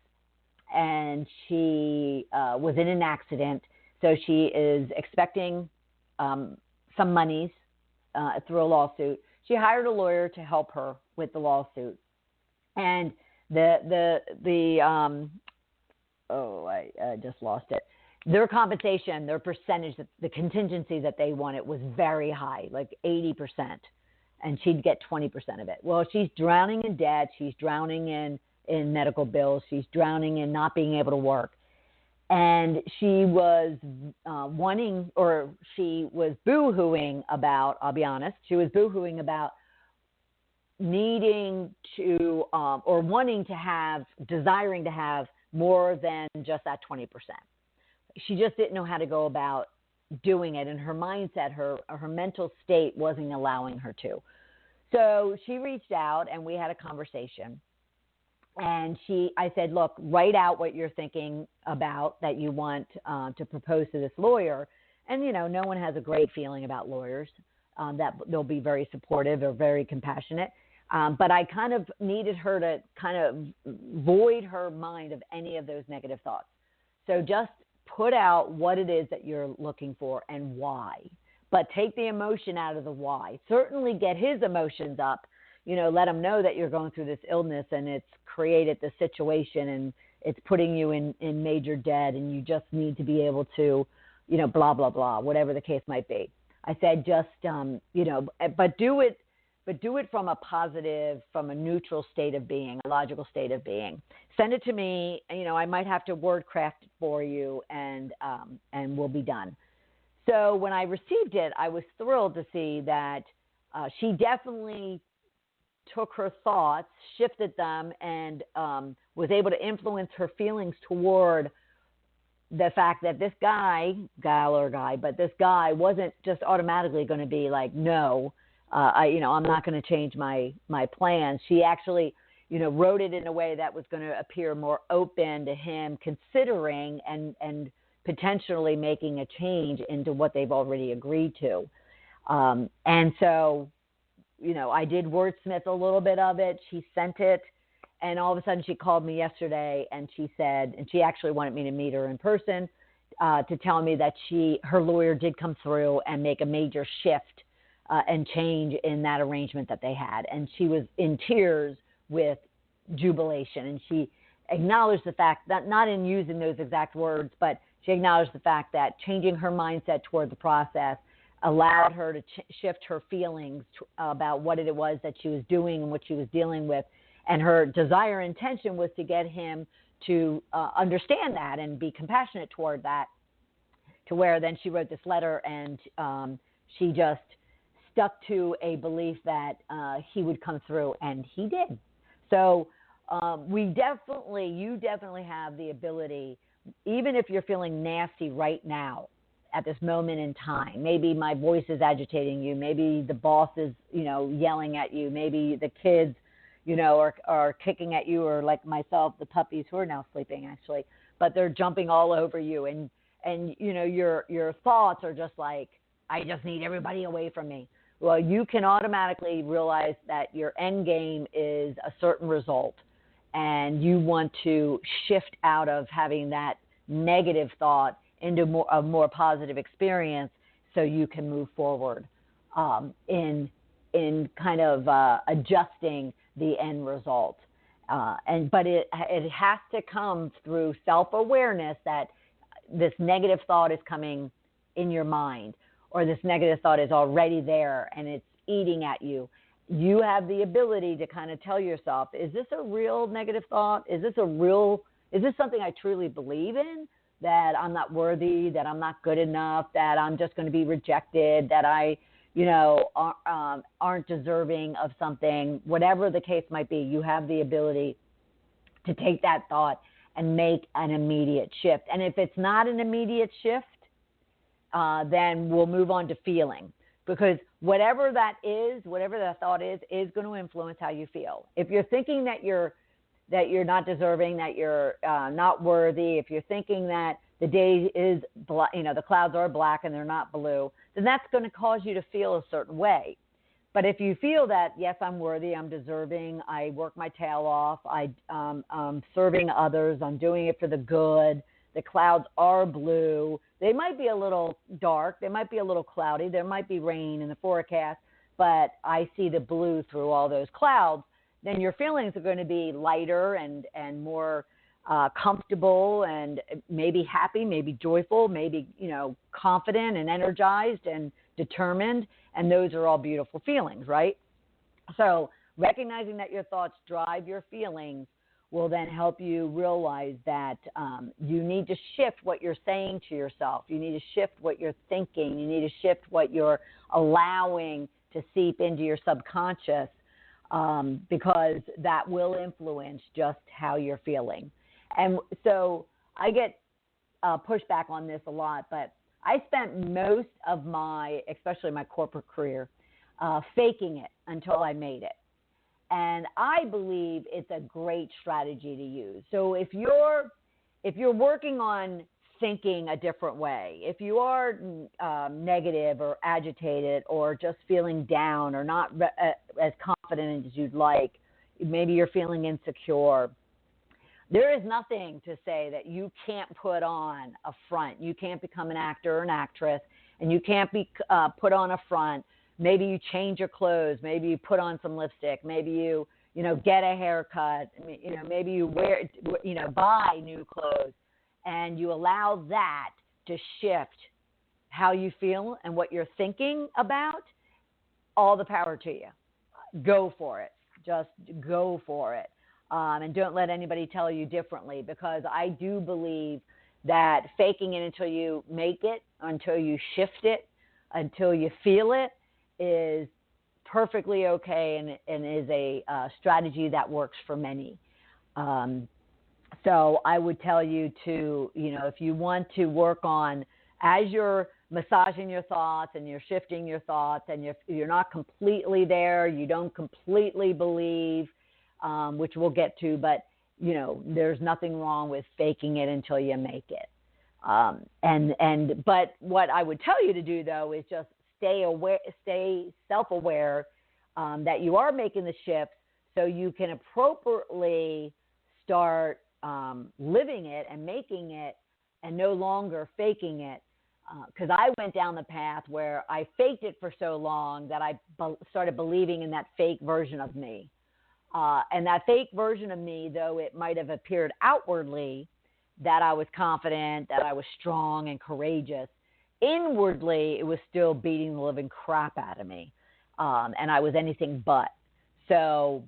Speaker 2: and she was in an accident. So she is expecting some monies through a lawsuit. She hired a lawyer to help her with the lawsuit. And I just lost it. Their compensation, their percentage, the contingency that they wanted was very high, like 80%. And she'd get 20% of it. Well, she's drowning in debt. She's drowning in medical bills. She's drowning in not being able to work. And she was she was boo-hooing about, I'll be honest, she was boo-hooing about needing to or wanting to have, desiring to have more than just that 20%. She just didn't know how to go about doing it, and her mindset, her mental state wasn't allowing her to. So she reached out, and we had a conversation. And I said, look, write out what you're thinking about that you want to propose to this lawyer. And, no one has a great feeling about lawyers, that they'll be very supportive or very compassionate. But I kind of needed her to kind of void her mind of any of those negative thoughts. So just put out what it is that you're looking for and why. But take the emotion out of the why. Certainly get his emotions up. Let him know that you're going through this illness and it's created this situation and it's putting you in major debt and you just need to be able to, blah, blah, blah, whatever the case might be. I said just, but do it from a positive, from a neutral state of being, a logical state of being. Send it to me. I might have to word craft it for you and we'll be done. So when I received it, I was thrilled to see that she definitely took her thoughts, shifted them, and was able to influence her feelings toward the fact that this guy, but this guy wasn't just automatically going to be like, no, I'm not going to change my plans. She actually, wrote it in a way that was going to appear more open to him considering and potentially making a change into what they've already agreed to. And so, I did wordsmith a little bit of it. She sent it, and all of a sudden she called me yesterday, and she said, and she actually wanted me to meet her in person to tell me that her lawyer did come through and make a major shift and change in that arrangement that they had. And she was in tears with jubilation, and she acknowledged the fact that, not in using those exact words, but she acknowledged the fact that changing her mindset toward the process allowed her to shift her feelings about what it was that she was doing and what she was dealing with. And her desire and intention was to get him to understand that and be compassionate toward that, to where then she wrote this letter, and she just stuck to a belief that he would come through, and he did. So you definitely have the ability, even if you're feeling nasty right now, at this moment in time. Maybe my voice is agitating you. Maybe the boss is, yelling at you. Maybe the kids, are kicking at you, or like myself, the puppies who are now sleeping actually, but they're jumping all over you. And your thoughts are just like, I just need everybody away from me. Well, you can automatically realize that your end game is a certain result, and you want to shift out of having that negative thought into a more positive experience, so you can move forward in kind of adjusting the end result. But it has to come through self-awareness that this negative thought is coming in your mind, or this negative thought is already there and it's eating at you. You have the ability to kind of tell yourself, is this a real negative thought? Is this something I truly believe in? That I'm not worthy, that I'm not good enough, that I'm just going to be rejected, that I, aren't deserving of something. Whatever the case might be, you have the ability to take that thought and make an immediate shift. And if it's not an immediate shift, then we'll move on to feeling. Because whatever that thought is going to influence how you feel. If you're thinking that you're not deserving, that you're not worthy, if you're thinking that the day is, the clouds are black and they're not blue, then that's going to cause you to feel a certain way. But if you feel that, yes, I'm worthy, I'm deserving, I work my tail off, I'm serving others, I'm doing it for the good, the clouds are blue, they might be a little dark, they might be a little cloudy, there might be rain in the forecast, but I see the blue through all those clouds, then your feelings are going to be lighter and more comfortable, and maybe happy, maybe joyful, maybe, confident and energized and determined. And those are all beautiful feelings, right? So recognizing that your thoughts drive your feelings will then help you realize that you need to shift what you're saying to yourself. You need to shift what you're thinking. You need to shift what you're allowing to seep into your subconscious, because that will influence just how you're feeling. And so I get pushback on this a lot, but I spent most of especially my corporate career, faking it until I made it. And I believe it's a great strategy to use. So if you're working on thinking a different way, if you are negative or agitated or just feeling down or not as confident as you'd like, maybe you're feeling insecure, there is nothing to say that you can't put on a front. You can't become an actor or an actress, and you can't be put on a front. Maybe you change your clothes. Maybe you put on some lipstick. Maybe you get a haircut. Maybe you buy new clothes, and you allow that to shift how you feel and what you're thinking about. All the power to you. Go for it. Just go for it. And don't let anybody tell you differently, because I do believe that faking it until you make it, until you shift it, until you feel it, is perfectly okay and is a strategy that works for many. So I would tell you to, if you want to work on, as you're massaging your thoughts and you're shifting your thoughts and you're not completely there, you don't completely believe, which we'll get to, but, there's nothing wrong with faking it until you make it. But what I would tell you to do, though, is just stay self-aware that you are making the shift, so you can appropriately start living it and making it and no longer faking it. Because I went down the path where I faked it for so long that I started believing in that fake version of me. And that fake version of me, though it might have appeared outwardly that I was confident, that I was strong and courageous, inwardly it was still beating the living crap out of me. And I was anything but. So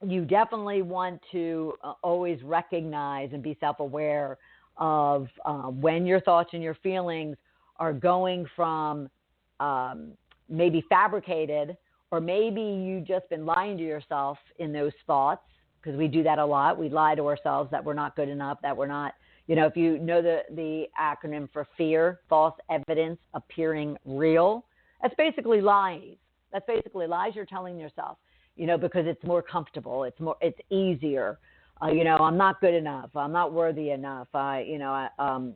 Speaker 2: you definitely want to always recognize and be self-aware of when your thoughts and your feelings are going from maybe fabricated, or maybe you've just been lying to yourself in those thoughts, because we do that a lot. We lie to ourselves that we're not good enough, that we're not, If you know the acronym for FEAR, false evidence appearing real, that's basically lies. That's basically lies you're telling yourself, because it's more comfortable. It's easier. I'm not good enough. I'm not worthy enough. I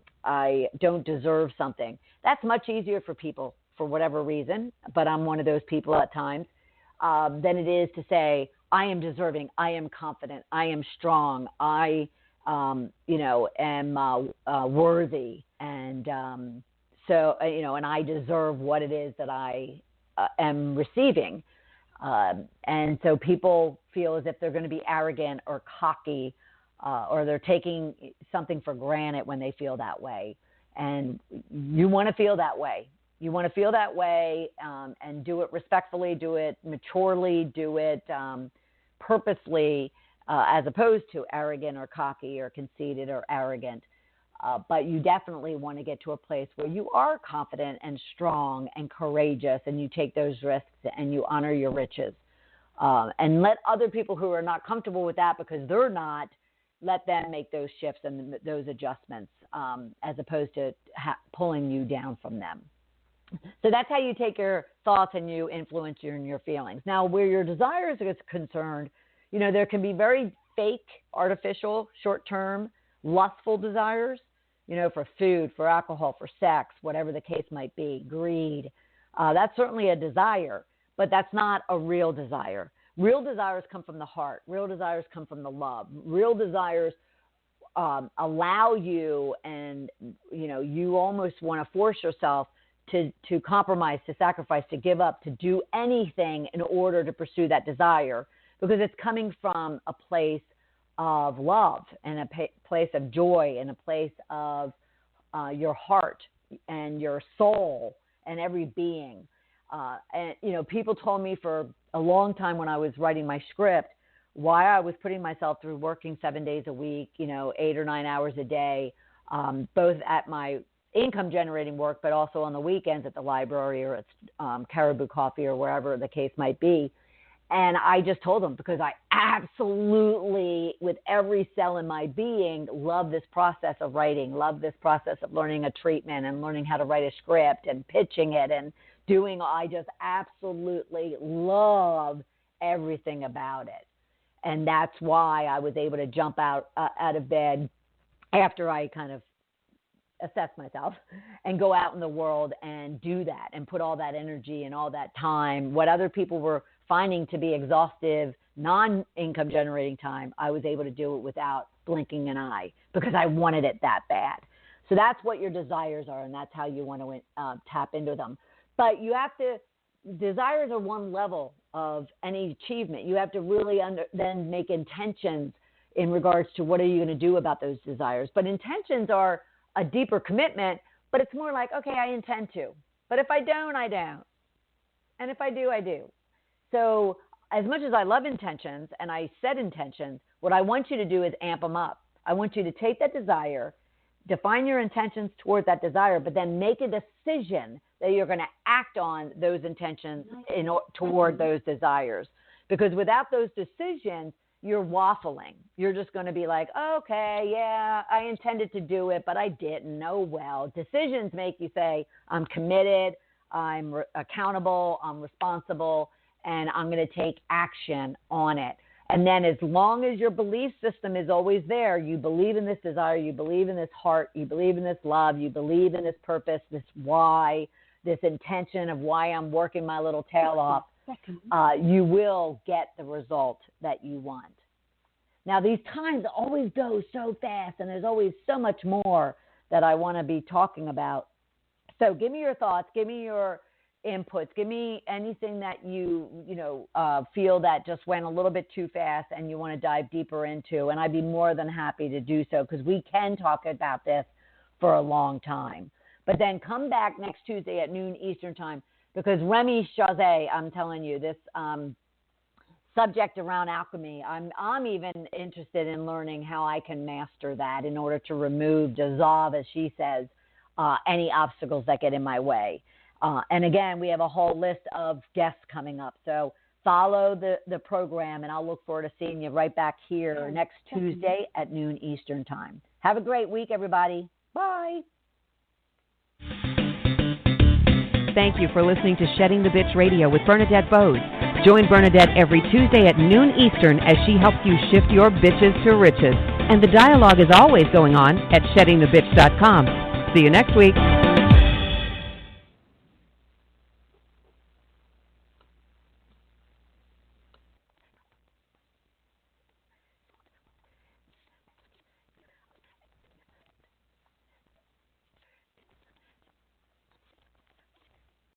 Speaker 2: don't deserve something. That's much easier for people for whatever reason, but I'm one of those people at times, than it is to say, I am deserving. I am confident. I am strong. I, am worthy. And and I deserve what it is that I am receiving. And so people feel as if they're going to be arrogant or cocky, or they're taking something for granted when they feel that way. And you want to feel that way. You want to feel that way, and do it respectfully, do it maturely, do it purposely, as opposed to arrogant or cocky or conceited or arrogant. But you definitely want to get to a place where you are confident and strong and courageous, and you take those risks and you honor your riches. And let other people who are not comfortable with that because they're not, let them make those shifts and those adjustments, as opposed to pulling you down from them. So that's how you take your thoughts and you influence your feelings. Now, where your desires is concerned, there can be very fake, artificial, short-term, lustful desires, for food, for alcohol, for sex, whatever the case might be, greed. That's certainly a desire, but that's not a real desire. Real desires come from the heart. Real desires come from the love. Real desires allow you, and, you almost want to force yourself to compromise, to sacrifice, to give up, to do anything in order to pursue that desire, because it's coming from a place of love and a place of joy and a place of your heart and your soul and every being. And, people told me for a long time when I was writing my script why I was putting myself through working 7 days a week, 8 or 9 hours a day, both at my income generating work, but also on the weekends at the library or at Caribou Coffee or wherever the case might be. And I just told them, because I absolutely, with every cell in my being, love this process of writing, love this process of learning a treatment and learning how to write a script and pitching it and I just absolutely love everything about it. And that's why I was able to jump out of bed after I kind of assess myself and go out in the world and do that and put all that energy and all that time, what other people were finding to be exhaustive, non-income generating time, I was able to do it without blinking an eye because I wanted it that bad. So that's what your desires are, and that's how you want to tap into them. But you have to, desires are one level of any achievement. You have to really then make intentions in regards to what are you going to do about those desires. But intentions are a deeper commitment, but it's more like, okay, I intend to. But if I don't, I don't. And if I do, I do. So as much as I love intentions and I set intentions, what I want you to do is amp them up. I want you to take that desire, define your intentions toward that desire, but then make a decision that you're going to act on those intentions toward those desires. Because without those decisions, you're waffling. You're just going to be like, okay, yeah, I intended to do it, but I didn't. Oh, well. Decisions make you say, I'm committed, I'm accountable, I'm responsible, and I'm going to take action on it. And then as long as your belief system is always there, you believe in this desire, you believe in this heart, you believe in this love, you believe in this purpose, this why, this intention of why I'm working my little tail off, you will get the result that you want. Now, these times always go so fast, and there's always so much more that I want to be talking about. So give me your thoughts, give me your inputs, give me anything that you feel that just went a little bit too fast and you want to dive deeper into, and I'd be more than happy to do so because we can talk about this for a long time. But then come back next Tuesday at noon Eastern time, because Remy Chazé, I'm telling you, this subject around alchemy, I'm even interested in learning how I can master that in order to remove, dissolve, as she says, any obstacles that get in my way. And again, we have a whole list of guests coming up. So follow the program, and I'll look forward to seeing you right back here next Tuesday at noon Eastern Time. Have a great week, everybody. Bye.
Speaker 1: Thank you for listening to Shedding the Bitch Radio with Bernadette Boas. Join Bernadette every Tuesday at noon Eastern as she helps you shift your bitches to riches. And the dialogue is always going on at sheddingthebitch.com. See you next week.